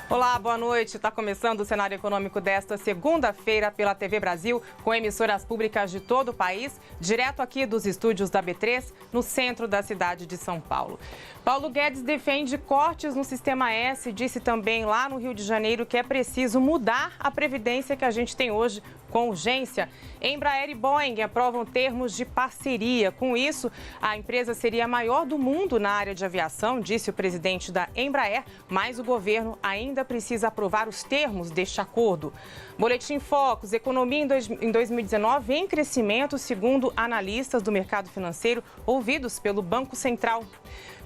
Olá, boa noite. Está começando o cenário econômico desta segunda-feira pela TV Brasil, com emissoras públicas de todo o país, direto aqui dos estúdios da B3, no centro da cidade de São Paulo. Paulo Guedes defende cortes no Sistema S, disse também lá no Rio de Janeiro que é preciso mudar a previdência que a gente tem hoje com urgência. Embraer e Boeing aprovam termos de parceria. Com isso, a empresa seria a maior do mundo na área de aviação, disse o presidente da Embraer, mas o governo ainda precisa aprovar os termos deste acordo. Boletim Focus, economia em 2019 em crescimento, segundo analistas do mercado financeiro ouvidos pelo Banco Central.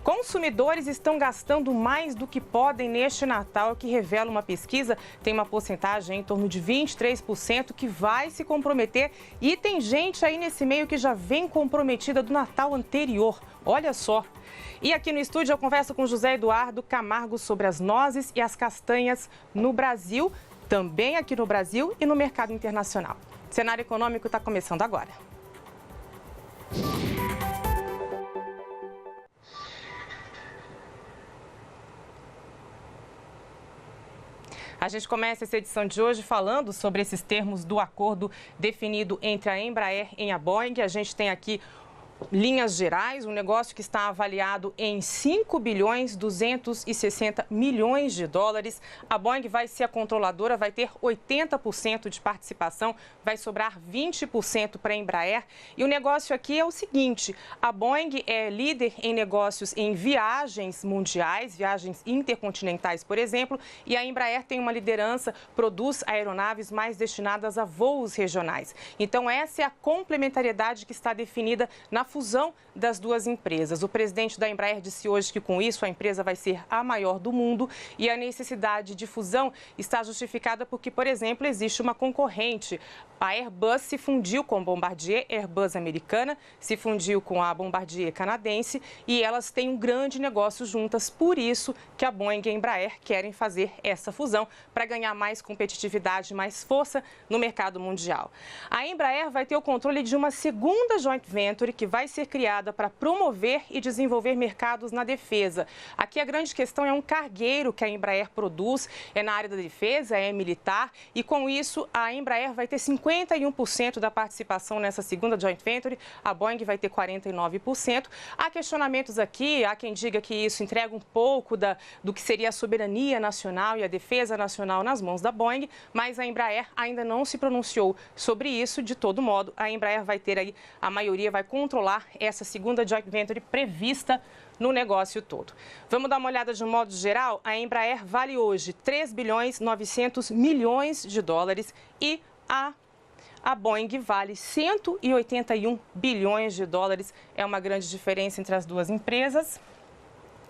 Consumidores estão gastando mais do que podem neste Natal, que revela uma pesquisa. Tem uma porcentagem em torno de 23% que vai se comprometer. E tem gente aí nesse meio que já vem comprometida do Natal anterior. Olha só. E aqui no estúdio eu converso com José Eduardo Camargo sobre as nozes e as castanhas no Brasil, também aqui no Brasil e no mercado internacional. O cenário econômico está começando agora. A gente começa essa edição de hoje falando sobre esses termos do acordo definido entre a Embraer e a Boeing. A gente tem aqui linhas gerais, um negócio que está avaliado em 5 bilhões 260 milhões de dólares. A Boeing vai ser a controladora, vai ter 80% de participação, vai sobrar 20% para a Embraer. E o negócio aqui é o seguinte, a Boeing é líder em negócios em viagens mundiais, viagens intercontinentais, por exemplo, e a Embraer tem uma liderança, produz aeronaves mais destinadas a voos regionais. Então, essa é a complementariedade que está definida na fusão das duas empresas. O presidente da Embraer disse hoje que com isso a empresa vai ser a maior do mundo e a necessidade de fusão está justificada porque, por exemplo, existe uma concorrente. A Airbus se fundiu com a Bombardier, Airbus americana, se fundiu com a Bombardier canadense e elas têm um grande negócio juntas. Por isso que a Boeing e a Embraer querem fazer essa fusão para ganhar mais competitividade, mais força no mercado mundial. A Embraer vai ter o controle de uma segunda joint venture que vai ser criada para promover e desenvolver mercados na defesa. Aqui a grande questão é um cargueiro que a Embraer produz, é na área da defesa, é militar, e com isso a Embraer vai ter 51% da participação nessa segunda joint venture, a Boeing vai ter 49%. Há questionamentos aqui, há quem diga que isso entrega um pouco do que seria a soberania nacional e a defesa nacional nas mãos da Boeing, mas a Embraer ainda não se pronunciou sobre isso. De todo modo, a Embraer vai ter aí, a maioria vai controlar essa segunda joint venture prevista no negócio todo. Vamos dar uma olhada de um modo geral? A Embraer vale hoje 3 bilhões 900 milhões de dólares e a Boeing vale 181 bilhões de dólares. É uma grande diferença entre as duas empresas.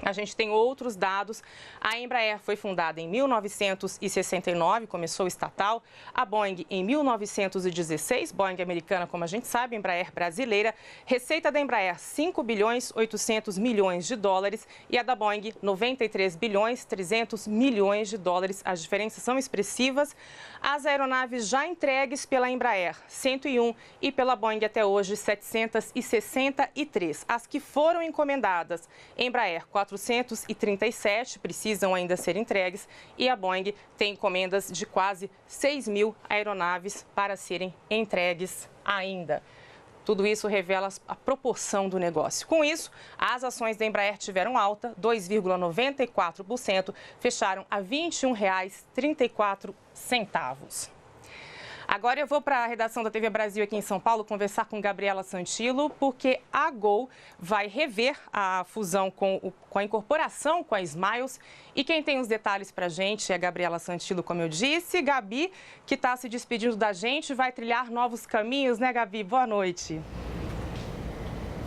A gente tem outros dados. A Embraer foi fundada em 1969, começou estatal. A Boeing em 1916, Boeing americana, como a gente sabe, Embraer brasileira. Receita da Embraer, 5 bilhões 800 milhões de dólares e a da Boeing, 93 bilhões 300 milhões de dólares. As diferenças são expressivas. As aeronaves já entregues pela Embraer, 101, e pela Boeing até hoje, 763. As que foram encomendadas, Embraer, 437 precisam ainda ser entregues e a Boeing tem encomendas de quase 6 mil aeronaves para serem entregues ainda. Tudo isso revela a proporção do negócio. Com isso, as ações da Embraer tiveram alta, 2,94%, fecharam a R$ 21,34. Agora eu vou para a redação da TV Brasil aqui em São Paulo conversar com Gabriela Santilo, porque a Gol vai rever a fusão com a incorporação com a Smiles. E quem tem os detalhes para a gente é a Gabriela Santilo, como eu disse. Gabi, que está se despedindo da gente, vai trilhar novos caminhos, né, Gabi? Boa noite.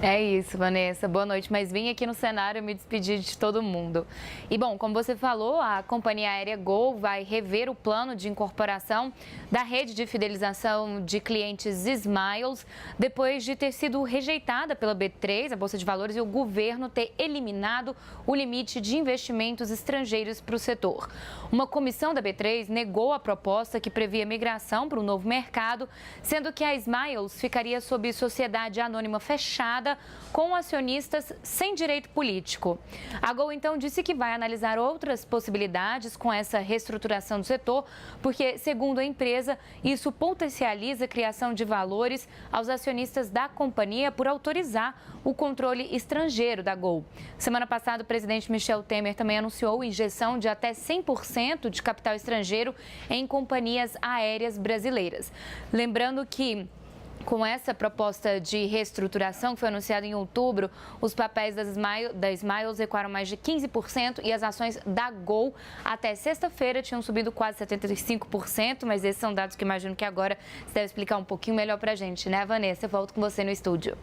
É isso, Vanessa. Boa noite. Mas vim aqui no cenário me despedir de todo mundo. E, bom, como você falou, a companhia aérea Gol vai rever o plano de incorporação da rede de fidelização de clientes Smiles, depois de ter sido rejeitada pela B3, a Bolsa de Valores, e o governo ter eliminado o limite de investimentos estrangeiros para o setor. Uma comissão da B3 negou a proposta que previa migração para o novo mercado, sendo que a Smiles ficaria sob sociedade anônima fechada proposta com acionistas sem direito político. A Gol, então, disse que vai analisar outras possibilidades com essa reestruturação do setor, porque, segundo a empresa, isso potencializa a criação de valores aos acionistas da companhia por autorizar o controle estrangeiro da Gol. Semana passada, o presidente Michel Temer também anunciou injeção de até 100% de capital estrangeiro em companhias aéreas brasileiras. Lembrando que, com essa proposta de reestruturação que foi anunciada em outubro, os papéis da Smiles recuaram mais de 15% e as ações da Gol até sexta-feira tinham subido quase 75%, mas esses são dados que imagino que agora você deve explicar um pouquinho melhor pra gente, né, Vanessa? Eu volto com você no estúdio.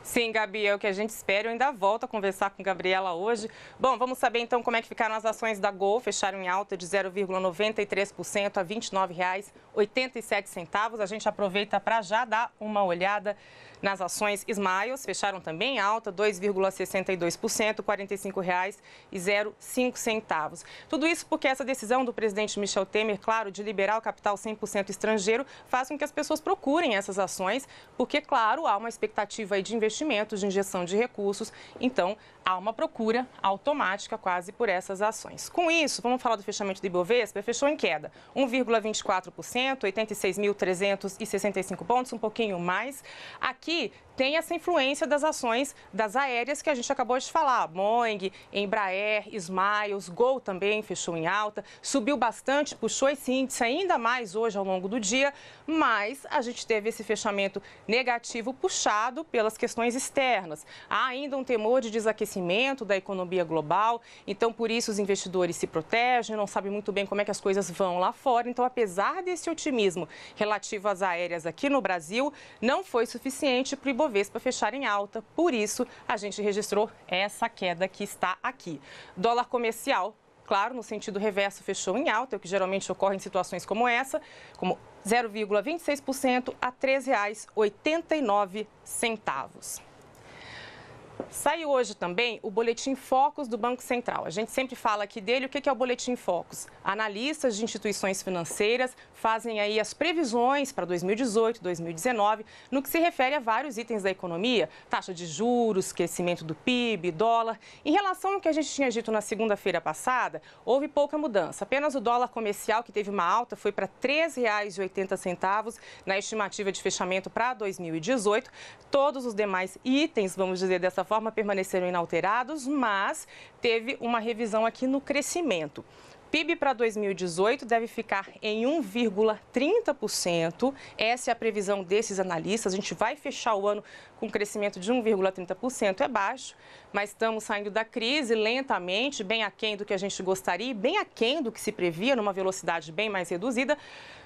Sim, Gabi, é o que a gente espera. Eu ainda volto a conversar com Gabriela hoje. Bom, vamos saber então como é que ficaram as ações da Gol. Fecharam em alta de 0,93% a R$ 29,87. A gente aproveita para já dar uma olhada nas ações Smiles. Fecharam também em alta, 2,62%, R$ 45,05. Tudo isso porque essa decisão do presidente Michel Temer, claro, de liberar o capital 100% estrangeiro, faz com que as pessoas procurem essas ações, porque, claro, há uma expectativa aí de investimentos, de injeção de recursos, então há uma procura automática quase por essas ações. Com isso, vamos falar do fechamento do Ibovespa, fechou em queda, 1,24%, 86.365 pontos, um pouquinho mais. Aqui tem essa influência das ações das aéreas que a gente acabou de falar, Boeing, Embraer, Smiles, Gol também fechou em alta, subiu bastante, puxou esse índice ainda mais hoje ao longo do dia, mas a gente teve esse fechamento negativo puxado pelas questões externas. Há ainda um temor de desaquecimento da economia global, então por isso os investidores se protegem, não sabem muito bem como é que as coisas vão lá fora. Então, apesar desse otimismo relativo às aéreas aqui no Brasil, não foi suficiente para o Ibovespa fechar em alta, por isso a gente registrou essa queda que está aqui. Dólar comercial, claro, no sentido reverso, fechou em alta, o que geralmente ocorre em situações como essa, como 0,26% a R$ 3,89. Saiu hoje também o Boletim Focus do Banco Central. A gente sempre fala aqui dele. O que é o Boletim Focus? Analistas de instituições financeiras fazem aí as previsões para 2018, 2019, no que se refere a vários itens da economia, taxa de juros, crescimento do PIB, dólar. Em relação ao que a gente tinha dito na segunda-feira passada, houve pouca mudança. Apenas o dólar comercial, que teve uma alta, foi para R$ 13,80 na estimativa de fechamento para 2018. Todos os demais itens, vamos dizer dessa forma, permaneceram inalterados, mas teve uma revisão aqui no crescimento. PIB para 2018 deve ficar em 1,30%. Essa é a previsão desses analistas. A gente vai fechar o ano com um crescimento de 1,30%. É baixo, mas estamos saindo da crise lentamente, bem aquém do que a gente gostaria, bem aquém do que se previa, numa velocidade bem mais reduzida.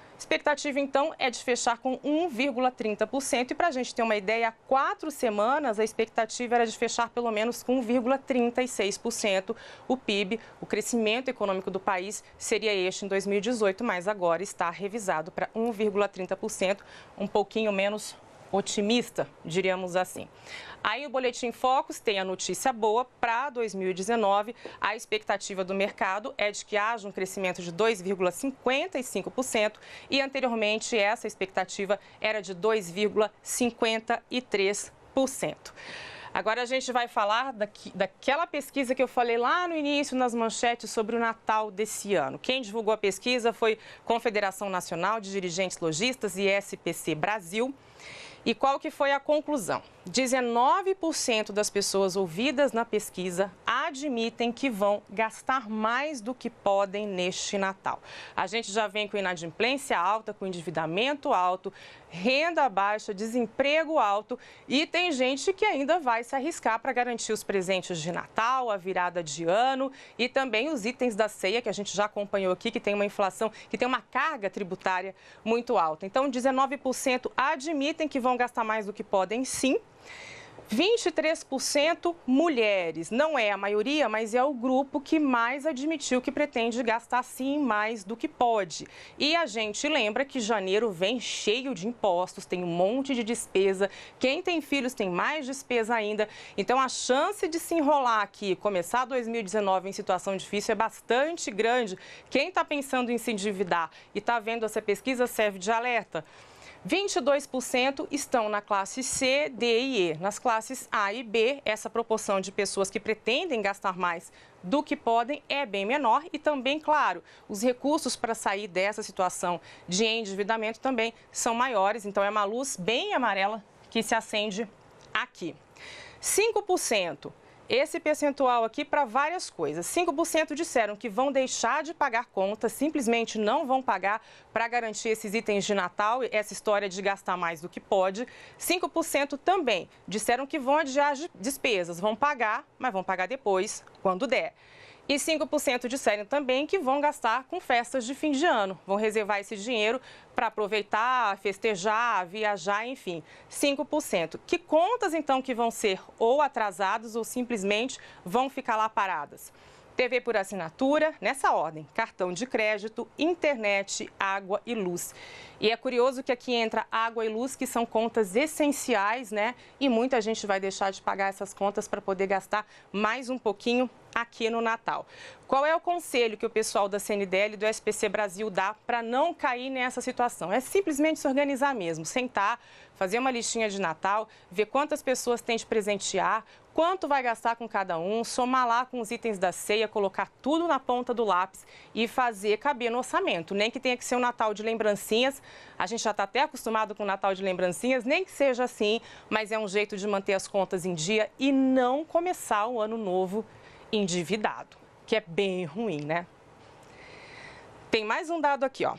A expectativa, então, é de fechar com 1,30%. E para a gente ter uma ideia, há 4 semanas a expectativa era de fechar pelo menos com 1,36%. O PIB, o crescimento econômico do país, seria este em 2018, mas agora está revisado para 1,30%, um pouquinho menos otimista, diríamos assim. Aí o Boletim Focus tem a notícia boa para 2019. A expectativa do mercado é de que haja um crescimento de 2,55% e anteriormente essa expectativa era de 2,53%. Agora a gente vai falar daquela pesquisa que eu falei lá no início nas manchetes sobre o Natal desse ano. Quem divulgou a pesquisa foi Confederação Nacional de Dirigentes Lojistas e SPC Brasil. E qual que foi a conclusão? 19% das pessoas ouvidas na pesquisa admitem que vão gastar mais do que podem neste Natal. A gente já vem com inadimplência alta, com endividamento alto, renda baixa, desemprego alto e tem gente que ainda vai se arriscar para garantir os presentes de Natal, a virada de ano e também os itens da ceia que a gente já acompanhou aqui, que tem uma inflação, que tem uma carga tributária muito alta. Então, 19% admitem que vão gastar mais do que podem, sim. 23% mulheres. Não é a maioria, mas é o grupo que mais admitiu que pretende gastar sim mais do que pode. E a gente lembra que janeiro vem cheio de impostos, tem um monte de despesa. Quem tem filhos tem mais despesa ainda. Então a chance de se enrolar aqui, começar 2019 em situação difícil é bastante grande. Quem está pensando em se endividar e está vendo essa pesquisa serve de alerta. 22% estão na classe C, D e E. Nas classes A e B, essa proporção de pessoas que pretendem gastar mais do que podem é bem menor e também, claro, os recursos para sair dessa situação de endividamento também são maiores. Então, é uma luz bem amarela que se acende aqui. 5%. Esse percentual aqui para várias coisas. 5% disseram que vão deixar de pagar contas, simplesmente não vão pagar para garantir esses itens de Natal, essa história de gastar mais do que pode. 5% também disseram que vão adiar despesas, vão pagar, mas vão pagar depois, quando der. E 5% disseram também que vão gastar com festas de fim de ano. Vão reservar esse dinheiro para aproveitar, festejar, viajar, enfim. 5%. Que contas, então, que vão ser ou atrasadas ou simplesmente vão ficar lá paradas? TV por assinatura, nessa ordem, cartão de crédito, internet, água e luz. E é curioso que aqui entra água e luz, que são contas essenciais, né? E muita gente vai deixar de pagar essas contas para poder gastar mais um pouquinho aqui no Natal. Qual é o conselho que o pessoal da CNDL e do SPC Brasil dá para não cair nessa situação? É simplesmente se organizar mesmo, sentar, fazer uma listinha de Natal, ver quantas pessoas tem de presentear, quanto vai gastar com cada um, somar lá com os itens da ceia, colocar tudo na ponta do lápis e fazer caber no orçamento. Nem que tenha que ser um Natal de lembrancinhas, a gente já está até acostumado com o Natal de lembrancinhas, nem que seja assim, mas é um jeito de manter as contas em dia e não começar o ano novo endividado, que é bem ruim, né? Tem mais um dado aqui, ó.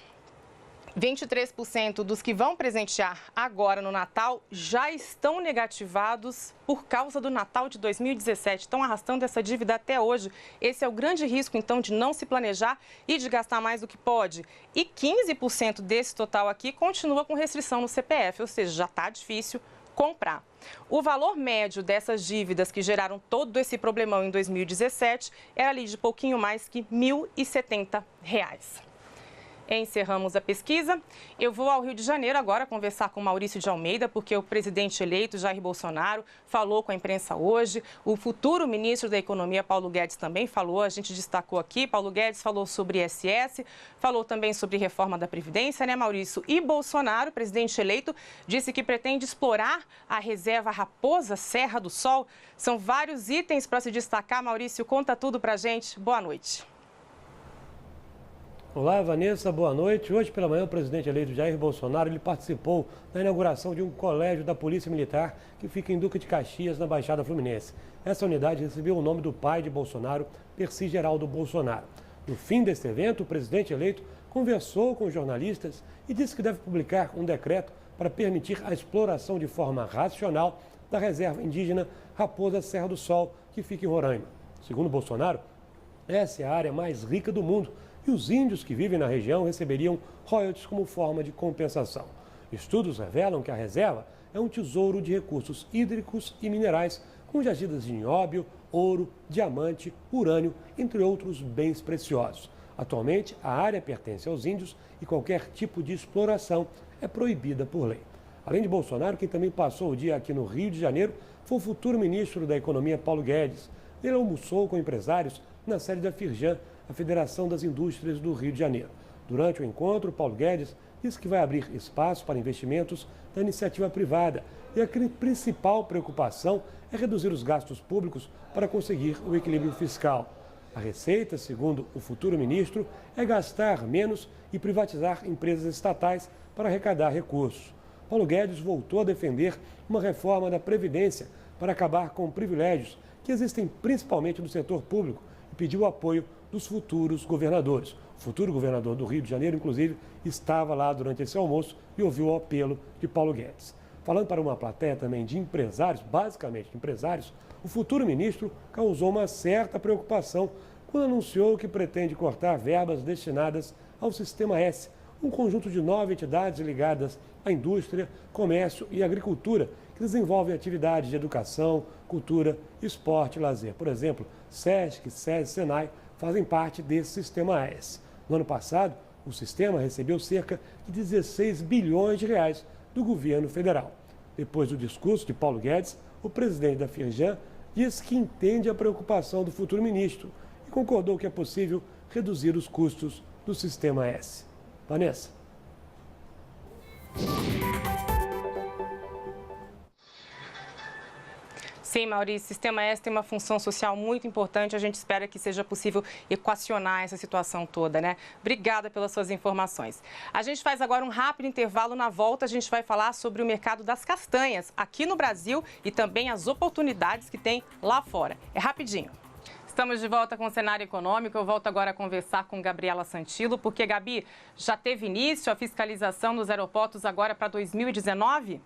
23% dos que vão presentear agora no Natal já estão negativados por causa do Natal de 2017. Estão arrastando essa dívida até hoje. Esse é o grande risco, então, de não se planejar e de gastar mais do que pode. E 15% desse total aqui continua com restrição no CPF, ou seja, já está difícil comprar. O valor médio dessas dívidas que geraram todo esse problemão em 2017 era ali de pouquinho mais que R$ 1.070. Encerramos a pesquisa. Eu vou ao Rio de Janeiro agora conversar com Maurício de Almeida, porque o presidente eleito, Jair Bolsonaro, falou com a imprensa hoje. O futuro ministro da Economia, Paulo Guedes, também falou. A gente destacou aqui. Paulo Guedes falou sobre ISS, falou também sobre reforma da Previdência, né, Maurício? E Bolsonaro, presidente eleito, disse que pretende explorar a reserva Raposa Serra do Sol. São vários itens para se destacar. Maurício, conta tudo para a gente. Boa noite. Olá, Vanessa, boa noite. Hoje pela manhã o presidente eleito Jair Bolsonaro ele participou da inauguração de um colégio da Polícia Militar que fica em Duque de Caxias, na Baixada Fluminense. Essa unidade recebeu o nome do pai de Bolsonaro, Percy Geraldo Bolsonaro. No fim deste evento, o presidente eleito conversou com jornalistas e disse que deve publicar um decreto para permitir a exploração de forma racional da reserva indígena Raposa Serra do Sol, que fica em Roraima. Segundo Bolsonaro, essa é a área mais rica do mundo e os índios que vivem na região receberiam royalties como forma de compensação. Estudos revelam que a reserva é um tesouro de recursos hídricos e minerais, com jazidas de nióbio, ouro, diamante, urânio, entre outros bens preciosos. Atualmente, a área pertence aos índios e qualquer tipo de exploração é proibida por lei. Além de Bolsonaro, quem também passou o dia aqui no Rio de Janeiro foi o futuro ministro da Economia, Paulo Guedes. Ele almoçou com empresários na sede da Firjan, a Federação das Indústrias do Rio de Janeiro. Durante o encontro, Paulo Guedes disse que vai abrir espaço para investimentos da iniciativa privada e a principal preocupação é reduzir os gastos públicos para conseguir o equilíbrio fiscal. A receita, segundo o futuro ministro, é gastar menos e privatizar empresas estatais para arrecadar recursos. Paulo Guedes voltou a defender uma reforma da Previdência para acabar com privilégios que existem principalmente no setor público e pediu o apoio dos futuros governadores. O futuro governador do Rio de Janeiro, inclusive, estava lá durante esse almoço e ouviu o apelo de Paulo Guedes. Falando para uma plateia também de empresários, basicamente empresários, o futuro ministro causou uma certa preocupação quando anunciou que pretende cortar verbas destinadas ao Sistema S, um conjunto de 9 entidades ligadas à indústria, comércio e agricultura, que desenvolvem atividades de educação, cultura, esporte e lazer. Por exemplo, SESC, SESI e SENAI fazem parte desse Sistema S. No ano passado, o sistema recebeu cerca de 16 bilhões de reais do governo federal. Depois do discurso de Paulo Guedes, o presidente da Firjan disse que entende a preocupação do futuro ministro e concordou que é possível reduzir os custos do Sistema S. Vanessa. Sim, Maurício, o Sistema S tem uma função social muito importante. A gente espera que seja possível equacionar essa situação toda, né? Obrigada pelas suas informações. A gente faz agora um rápido intervalo. Na volta, a gente vai falar sobre o mercado das castanhas aqui no Brasil e também as oportunidades que tem lá fora. É rapidinho. Estamos de volta com o cenário econômico. Eu volto agora a conversar com Gabriela Santilo, porque, Gabi, já teve início a fiscalização nos aeroportos agora para 2019?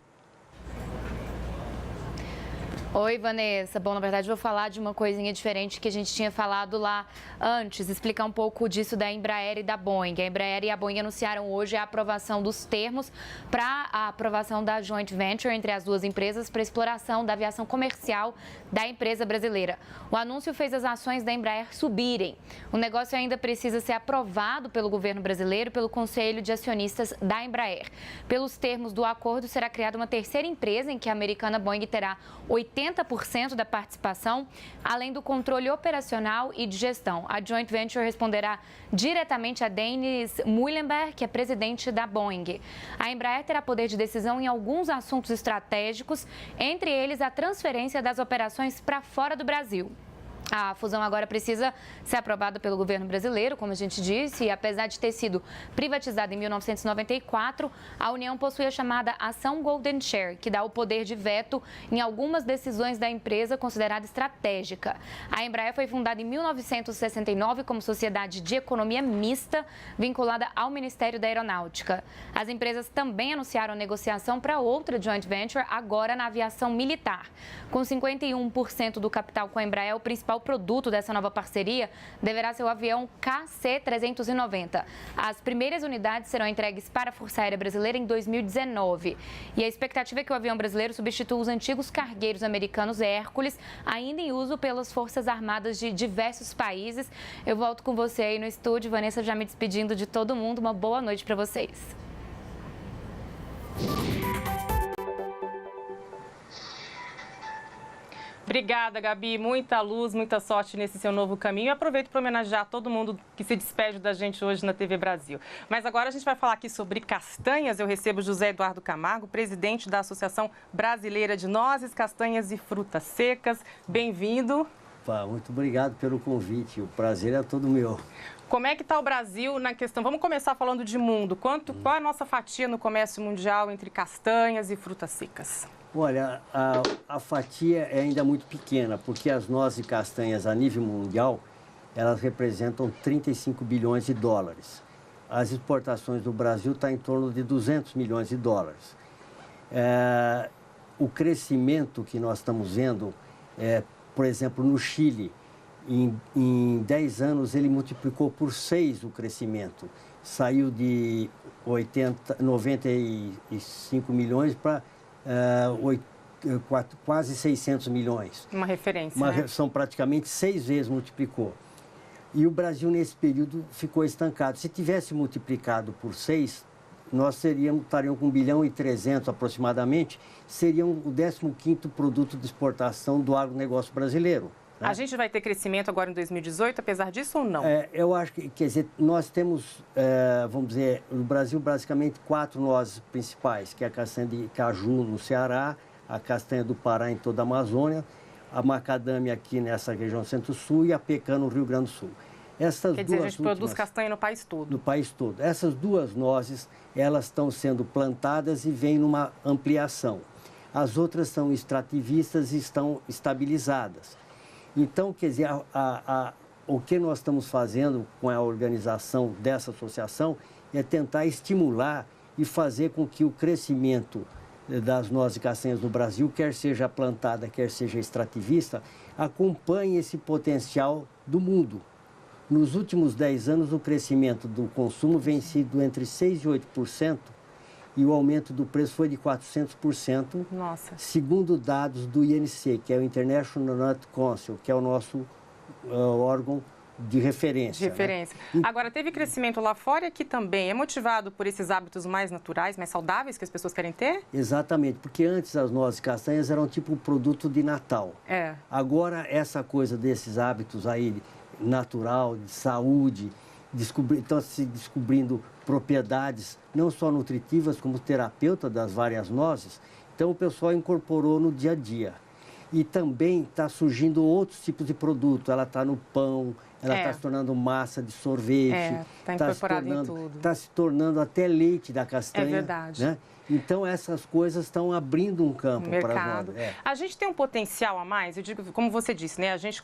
Oi, Vanessa. Bom, na verdade, vou falar de uma coisinha diferente que a gente tinha falado lá antes, explicar um pouco disso da Embraer e da Boeing. A Embraer e a Boeing anunciaram hoje a aprovação dos termos para a aprovação da joint venture entre as duas empresas para exploração da aviação comercial da empresa brasileira. O anúncio fez as ações da Embraer subirem. O negócio ainda precisa ser aprovado pelo governo brasileiro e pelo Conselho de Acionistas da Embraer. Pelos termos do acordo, será criada uma terceira empresa em que a americana Boeing terá 80% da participação, além do controle operacional e de gestão. A joint venture responderá diretamente a Dennis Muilenberg, que é presidente da Boeing. A Embraer terá poder de decisão em alguns assuntos estratégicos, entre eles a transferência das operações para fora do Brasil. A fusão agora precisa ser aprovada pelo governo brasileiro, como a gente disse, e apesar de ter sido privatizada em 1994, a União possui a chamada Ação Golden Share, que dá o poder de veto em algumas decisões da empresa considerada estratégica. A Embraer foi fundada em 1969 como sociedade de economia mista, vinculada ao Ministério da Aeronáutica. As empresas também anunciaram negociação para outra joint venture, agora na aviação militar. Com 51% do capital com a Embraer, o principal produto dessa nova parceria deverá ser o avião KC-390. As primeiras unidades serão entregues para a Força Aérea Brasileira em 2019. E a expectativa é que o avião brasileiro substitua os antigos cargueiros americanos Hércules, ainda em uso pelas Forças Armadas de diversos países. Eu volto com você aí no estúdio. Vanessa, já me despedindo de todo mundo. Uma boa noite para vocês. Obrigada, Gabi. Muita luz, muita sorte nesse seu novo caminho. E aproveito para homenagear todo mundo que se despede da gente hoje na TV Brasil. Mas agora a gente vai falar aqui sobre castanhas. Eu recebo José Eduardo Camargo, presidente da Associação Brasileira de Nozes, Castanhas e Frutas Secas. Bem-vindo. Muito obrigado pelo convite. O prazer é todo meu. Como é que está o Brasil na questão? Vamos começar falando de mundo. Qual é a nossa fatia no comércio mundial entre castanhas e frutas secas? Olha, a fatia é ainda muito pequena, porque as nozes e castanhas a nível mundial, elas representam 35 bilhões de dólares. As exportações do Brasil estão em torno de 200 milhões de dólares. O crescimento que nós estamos vendo, por exemplo, no Chile, em 10 anos ele multiplicou por 6 o crescimento. Saiu de 95 milhões para quase 600 milhões. Uma referência, né? São praticamente 6 vezes multiplicou. E o Brasil, nesse período, ficou estancado. Se tivesse multiplicado por 6, nós estaríamos com 1 bilhão e 300 aproximadamente, seria o 15º produto de exportação do agronegócio brasileiro. Né? A gente vai ter crescimento agora em 2018, apesar disso ou não? Eu acho que, quer dizer, nós temos, vamos dizer, no Brasil, basicamente 4 nozes principais, que é a castanha de caju no Ceará, a castanha do Pará em toda a Amazônia, a macadâmia aqui nessa região centro-sul e a pecan no Rio Grande do Sul. Quer dizer, a gente produz castanha no país todo. No país todo. Essas duas nozes, elas estão sendo plantadas e vêm numa ampliação. As outras são extrativistas e estão estabilizadas. Então, quer dizer, o que nós estamos fazendo com a organização dessa associação é tentar estimular e fazer com que o crescimento das nozes e castanhas no Brasil, quer seja plantada, quer seja extrativista, acompanhe esse potencial do mundo. Nos últimos 10 anos, o crescimento do consumo vem sido entre 6% e 8%, e o aumento do preço foi de 400%, Nossa. segundo dados do INC, que é o International Nut Council, que é o nosso órgão de referência. De referência. Né? Agora, teve crescimento lá fora e aqui também. É motivado por esses hábitos mais naturais, mais saudáveis que as pessoas querem ter? Exatamente, porque antes as nozes castanhas eram tipo um produto de Natal. É. Agora, essa coisa desses hábitos aí, natural, de saúde, estão se descobrindo propriedades não só nutritivas, como terapeuta das várias nozes. Então, o pessoal incorporou no dia a dia. E também está surgindo outros tipos de produto. Ela está no pão, ela está se tornando massa de sorvete. Está incorporada em tudo. Está se tornando até leite da castanha. É verdade. Né? Então, essas coisas estão abrindo um campo para nós. A gente tem um potencial a mais, eu digo, como você disse, né? A gente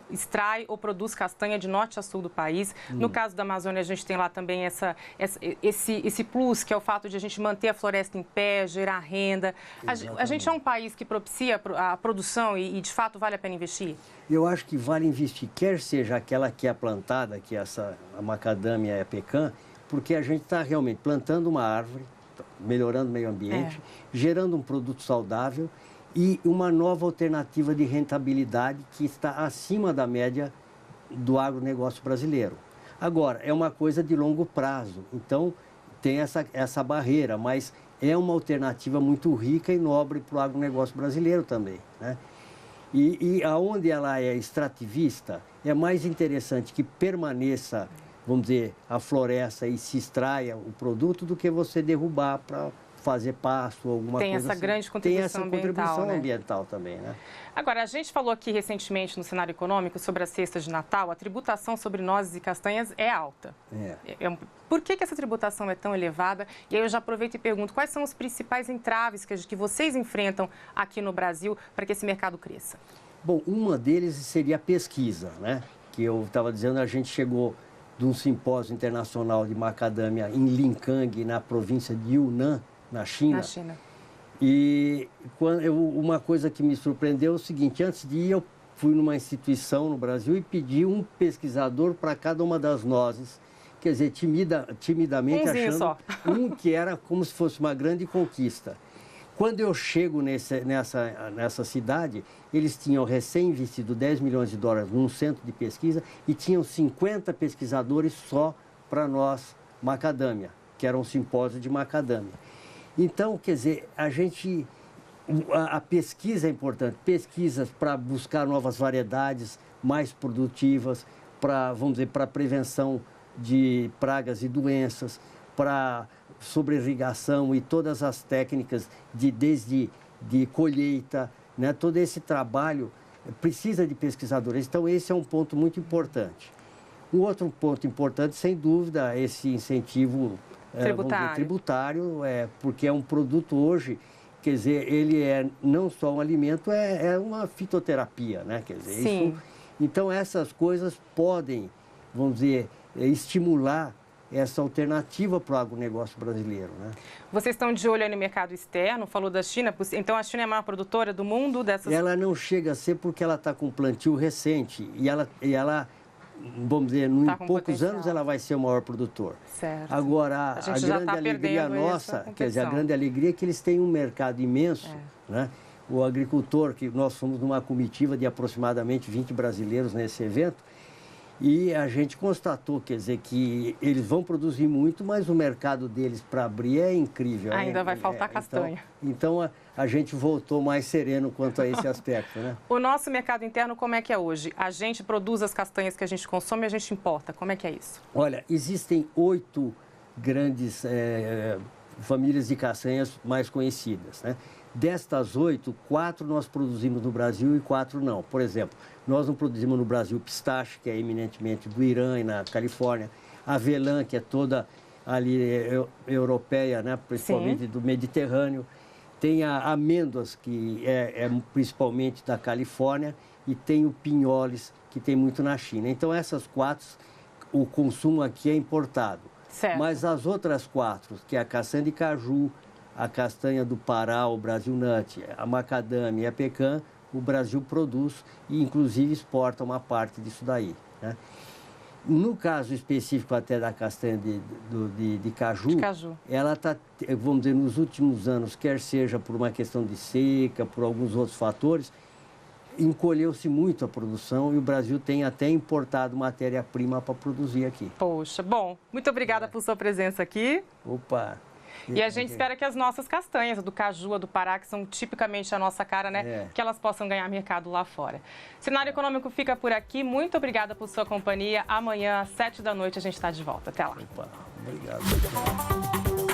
extrai ou produz castanha de norte a sul do país. No caso da Amazônia, a gente tem lá também esse plus, que é o fato de a gente manter a floresta em pé, gerar renda. A gente é um país que propicia a produção e, de fato, vale a pena investir? Eu acho que vale investir, quer seja aquela que é plantada, que é a macadâmia e a pecan, porque a gente está realmente plantando uma árvore, melhorando o meio ambiente, gerando um produto saudável e uma nova alternativa de rentabilidade que está acima da média do agronegócio brasileiro. Agora, é uma coisa de longo prazo, então tem essa barreira, mas é uma alternativa muito rica e nobre para o agronegócio brasileiro também, né? E aonde ela é extrativista, é mais interessante que permaneça, vamos dizer, a floresta e se extraia o produto do que você derrubar para fazer pasto ou alguma coisa assim. Tem essa grande contribuição ambiental, Tem essa contribuição ambiental também, né? Agora, a gente falou aqui recentemente no cenário econômico sobre as cestas de Natal, a tributação sobre nozes e castanhas é alta. Por que essa tributação é tão elevada? E aí eu já aproveito e pergunto, quais são os principais entraves que vocês enfrentam aqui no Brasil para que esse mercado cresça? Bom, uma deles seria a pesquisa, né? Que eu estava dizendo, a gente chegou de um simpósio internacional de macadâmia em Lingang, na província de Yunnan, na China. E uma coisa que me surpreendeu é o seguinte, antes de ir eu fui numa instituição no Brasil e pedi um pesquisador para cada uma das nozes, quer dizer, timidamente achando um que era como se fosse uma grande conquista. Quando eu chego nessa cidade, eles tinham recém investido $10 milhões num centro de pesquisa e tinham 50 pesquisadores só para nós macadâmia, que era um simpósio de macadâmia. Então, quer dizer, a pesquisa é importante, pesquisas para buscar novas variedades mais produtivas, vamos dizer, para prevenção de pragas e doenças, para sobre-irrigação e todas as técnicas desde colheita, né? Todo esse trabalho precisa de pesquisadores. Então, esse é um ponto muito importante. Um outro ponto importante, sem dúvida, é esse incentivo tributário, porque é um produto hoje, quer dizer, ele é não só um alimento, é uma fitoterapia, né? Quer dizer, Sim. Então, essas coisas podem, vamos dizer, estimular essa alternativa para o agronegócio brasileiro, né? Vocês estão de olho aí no mercado externo, falou da China, então a China é a maior produtora do mundo dessas... Ela não chega a ser porque ela está com um plantio recente e ela vamos dizer, em poucos anos ela vai ser o maior produtor. Certo. Agora, a grande alegria nossa, quer dizer, a grande alegria é que eles têm um mercado imenso, né? O agricultor, que nós fomos numa comitiva de aproximadamente 20 brasileiros nesse evento, e a gente constatou, quer dizer, que eles vão produzir muito, mas o mercado deles para abrir é incrível. Ainda vai faltar castanha. Então a gente voltou mais sereno quanto a esse aspecto, né? O nosso mercado interno, como é que é hoje? A gente produz as castanhas que a gente consome e a gente importa. Como é que é isso? Olha, existem 8 grandes famílias de castanhas mais conhecidas, né? Destas 8, 4 nós produzimos no Brasil e 4 não. Por exemplo, nós não produzimos no Brasil pistache, que é eminentemente do Irã e na Califórnia, avelã, que é toda ali europeia, né? Principalmente Sim. do Mediterrâneo. Tem a amêndoas, que é principalmente da Califórnia, e tem o pinholes, que tem muito na China. Então, essas 4, o consumo aqui é importado. Certo. Mas as outras 4, que é a castanha de caju, a castanha do Pará, o Brasil Nut, a macadâmia e a pecan, o Brasil produz e, inclusive, exporta uma parte disso daí, né? No caso específico até da castanha de caju, ela está, vamos dizer, nos últimos anos, quer seja por uma questão de seca, por alguns outros fatores, encolheu-se muito a produção e o Brasil tem até importado matéria-prima para produzir aqui. Poxa, bom, muito obrigada por sua presença aqui. Opa! E a gente espera que as nossas castanhas, a do caju, a do pará, que são tipicamente a nossa cara, né? Que elas possam ganhar mercado lá fora. Cenário Econômico fica por aqui. Muito obrigada por sua companhia. Amanhã, às 7 da noite, a gente está de volta. Até lá. Opa, obrigado.